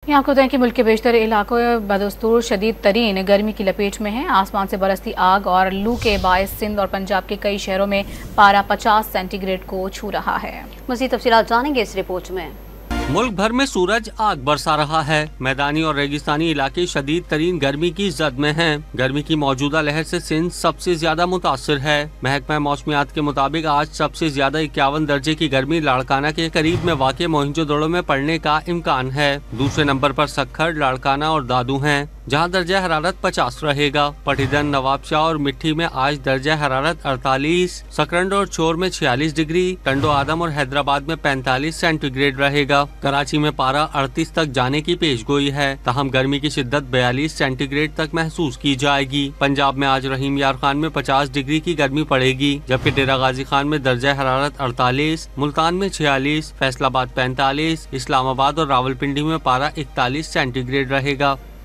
यहाँ को दें कि मुल्क के बेशतर इलाकों बदस्तूर शदीद तरीन गर्मी की लपेट में हैं। आसमान से बरसती आग और लू के बायस सिंध और पंजाब के कई शहरों में पारा 50 सेंटीग्रेड को छू रहा है। मज़ीद तफसीलात जानेंगे इस रिपोर्ट में। मुल्क भर में सूरज आग बरसा रहा है। मैदानी और रेगिस्तानी इलाके शदीद तरीन गर्मी की जद में हैं। गर्मी की मौजूदा लहर से सिंध सबसे ज्यादा मुतासिर है। महकमा मौसमियात के मुताबिक आज सबसे ज्यादा 51 दर्जे की गर्मी लाड़काना के करीब में वाक़ मोहिंजोदड़ो में पड़ने का इम्कान है। दूसरे नंबर पर सक्खर, लाड़काना और दादू हैं, जहां दर्जा हरारत 50 रहेगा। पटीदन, नवाबशाह और मिट्टी में आज दर्जा हरारत 48, सकरंड और चोर में 46 डिग्री, टंडो आदम और हैदराबाद में 45 सेंटीग्रेड रहेगा। कराची में पारा 38 तक जाने की पेशगोई है, तहम गर्मी की शिद्दत 42 सेंटीग्रेड तक महसूस की जाएगी। पंजाब में आज रहीम यार खान में 50 डिग्री की गर्मी पड़ेगी, जबकि डेरा गाजी खान में दर्जा हरारत 48, मुल्तान में 46, फैसलाबाद 45, इस्लामाबाद और रावलपिंडी में पारा 41 सेंटीग्रेड रहेगा।